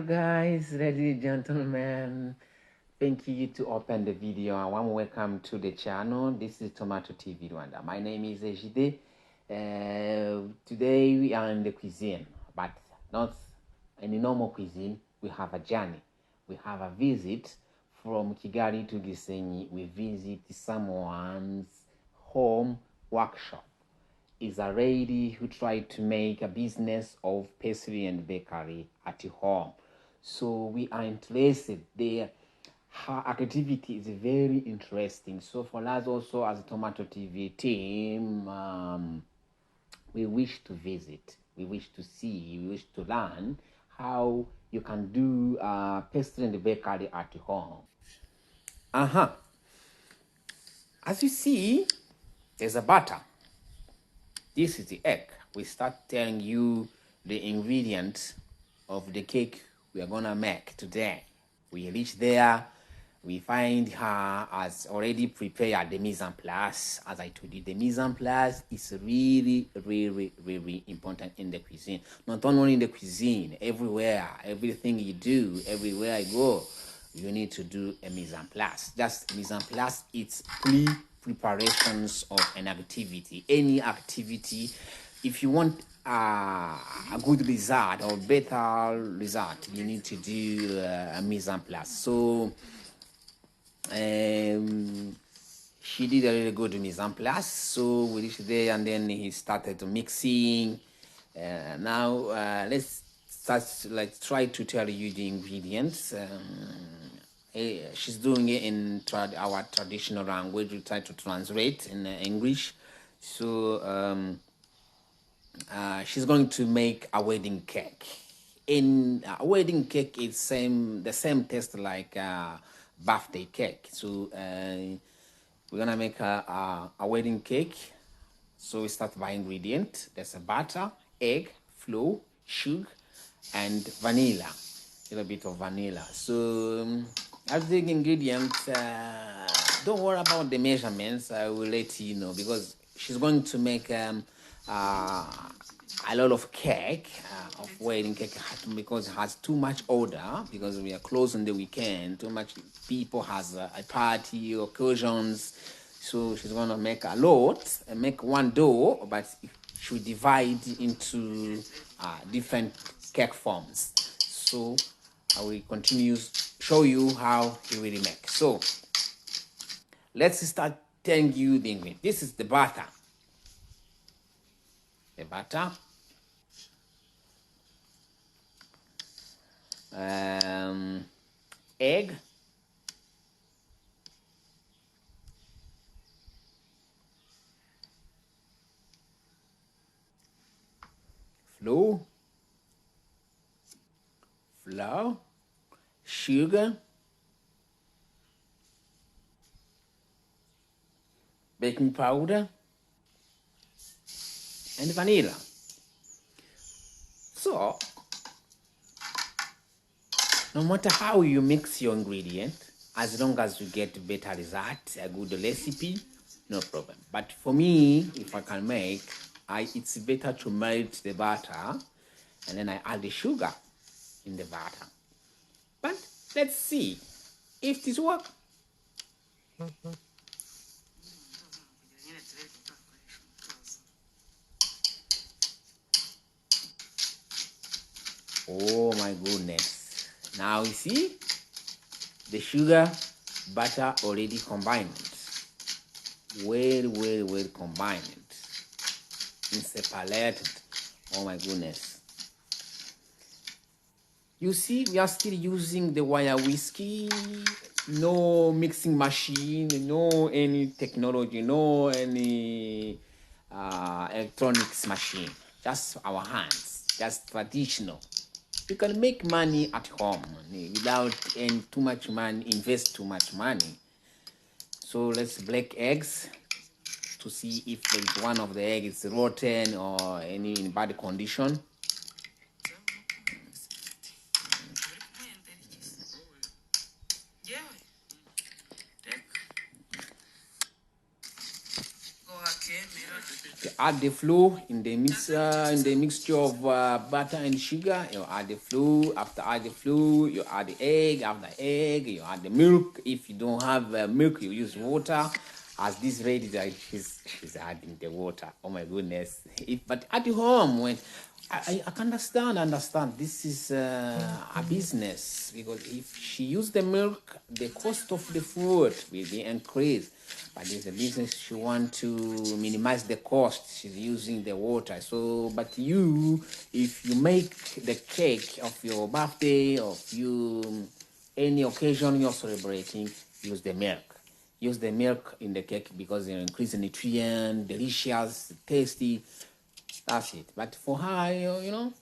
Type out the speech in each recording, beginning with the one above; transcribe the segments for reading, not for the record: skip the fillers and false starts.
guys, ladies and gentlemen. Thank you to open the video. I want to welcome to the channel. This is Tomato TV Rwanda. My name is Ejide. Today we are in the cuisine, but not any normal cuisine. We have a journey. We have a visit from Kigali to Gisenyi. We visit someone's home workshop. Is a lady who tried to make a business of pastry and bakery at home. So we are interested there. Her activity is very interesting. So for us also as a Tomato TV team, we wish to visit, we wish to see, we wish to learn how you can do pastry and bakery at home. As you see, there's a butter. This is the egg. We start telling you the ingredients of the cake we are gonna make today. We reach there, we find her has already prepared the mise en place. As I told you, the mise en place is really, really, really important in the cuisine. Not only in the cuisine, everywhere, everything you do, everywhere you go, you need to do a mise en place. Just mise en place, it's preparations of an activity. Any activity, if you want a good result or better result, you need to do a mise en place. So she did a really good mise en place. So we reached there and then he started mixing. Now let's start, like, try to tell you the ingredients. She's doing it in our traditional language. We try to translate in English. So she's going to make a wedding cake. In a wedding cake, it's the same taste like birthday cake. So we're gonna make a wedding cake. So we start by ingredient. There's a butter, egg, flour, sugar, and vanilla. A little bit of vanilla. So as the ingredients, don't worry about the measurements. I will let you know because she's going to make a lot of cake, of wedding cake, because it has too much order, because we are closing the weekend, too much people has a party, occasions. So she's going to make a lot and make one dough, but she will divide into different cake forms. So I will continue show you how he really make. So let's start telling you the ingredient. This is the butter. The butter. Egg. Flour, sugar, baking powder, and vanilla. So, no matter how you mix your ingredient, as long as you get better result, a good recipe, no problem. But for me, if I can make, it's better to melt the butter and then I add the sugar in the butter. But let's see if this works. Oh my goodness. Now you see the sugar, butter already combined. Well combined. Inseparated. Oh my goodness. You see, we are still using the wire whiskey. No mixing machine, no any technology, no any electronics machine. Just our hands, just traditional. You can make money at home without too much money, invest too much money. So let's break eggs to see if there's one of the eggs is rotten or any in bad condition. You add the flour in the mixer, in the mixture of butter and sugar. You add the flour. After add the flour, you add the egg. After egg, you add the milk. If you don't have milk, you use water. As this lady, she's adding the water. Oh my goodness! But at home, when I can understand this is a business, because if she use the milk, the cost of the food will be increased. But it's a business, she want to minimize the cost. She's using the water. So, but you, if you make the cake of your birthday, of you any occasion you're celebrating, use the milk. Use the milk in the cake because it increases nutrient, delicious, tasty. That's it. But for her, you know,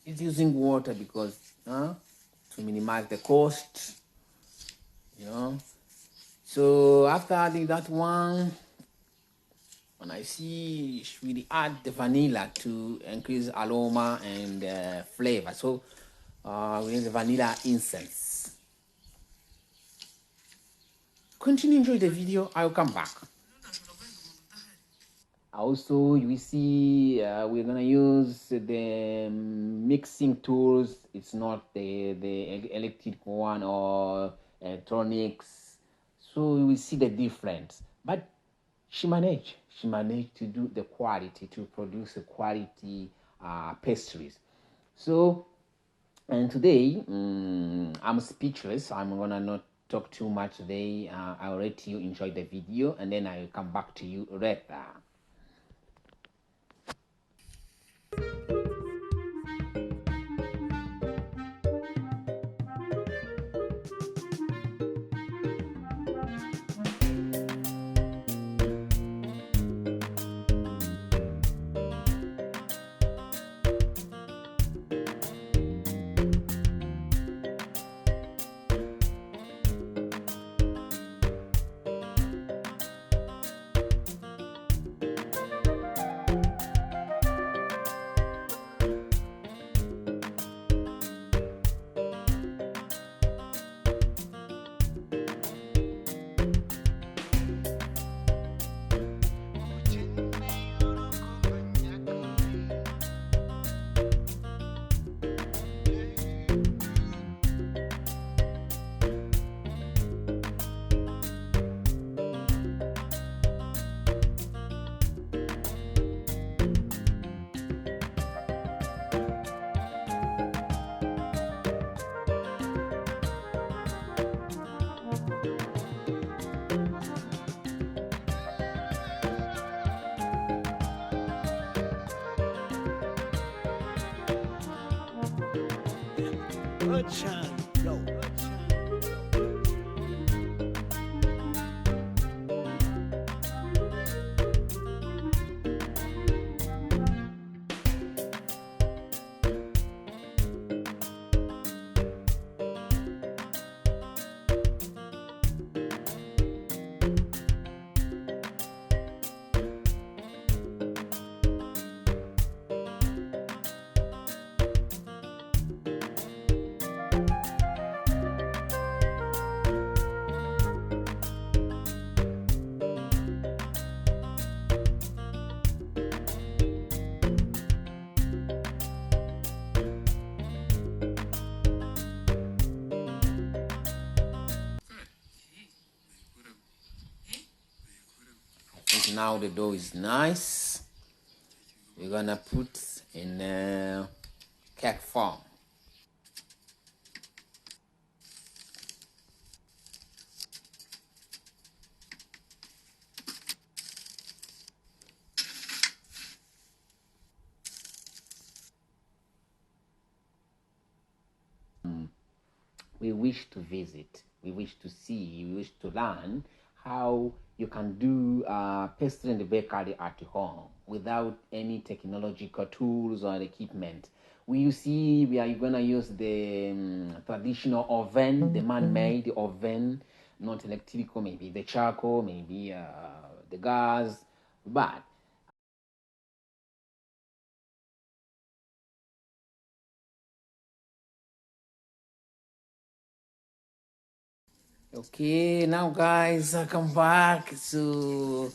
she's using water because to minimize the cost, you know. So after adding that one, when I see she will add the vanilla to increase aroma and flavor. So we need the vanilla essence. Continue enjoy the video. I'll come back. Also, you see, we're gonna use the mixing tools. It's not the electric one or electronics. So you will see the difference. But she managed to do the quality, to produce the quality pastries. So, and today I'm speechless. I'm gonna not talk too much today. I'll let you enjoy the video, and then I'll come back to you later. And now the dough is nice. We're gonna put in cake form. We wish to visit, we wish to see, we wish to learn how you can do pastry and bakery at home without any technological tools or equipment. We see we are gonna use the traditional oven, the man-made oven, not electrical, maybe the charcoal, maybe the gas, but Okay, now guys, I come back. So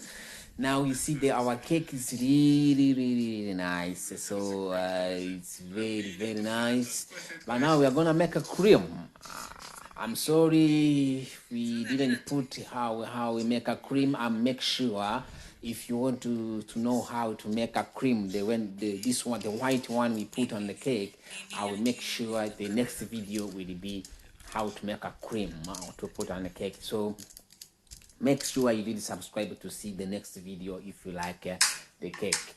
now you see that our cake is really nice. So it's very nice. But now we are gonna make a cream. I'm sorry we didn't put how we make a cream. And make sure if you want to know how to make a cream, this one, the white one we put on the cake, I will make sure the next video will be how to make a cream to put on the cake. So make sure you did subscribe to see the next video if you like the cake.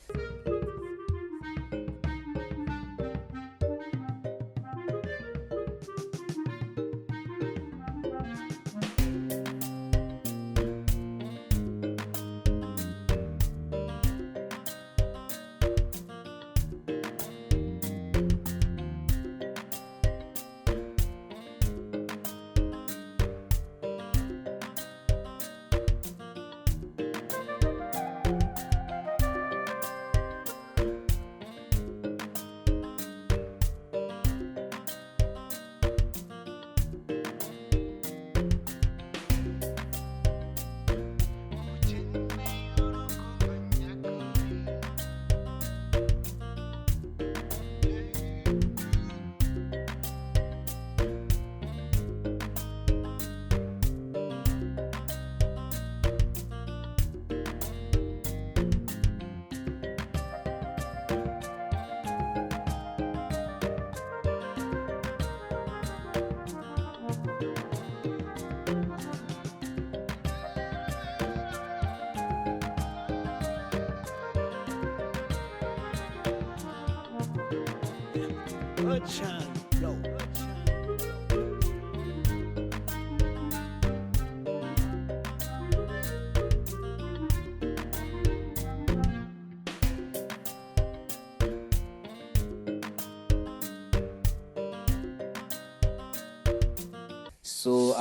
So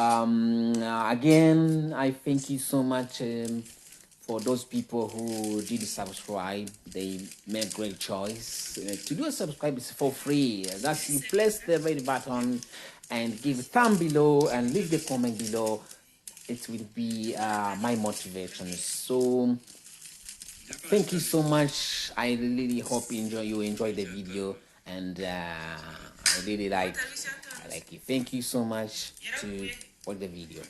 again, I thank you so much for those people who did subscribe. They made great choice. To do a subscribe is for free. That's you press the red button and give a thumb below and leave the comment below. It will be my motivation. So thank you so much. I really hope you enjoy the video, and I really like it. Thank you so much to watch the video.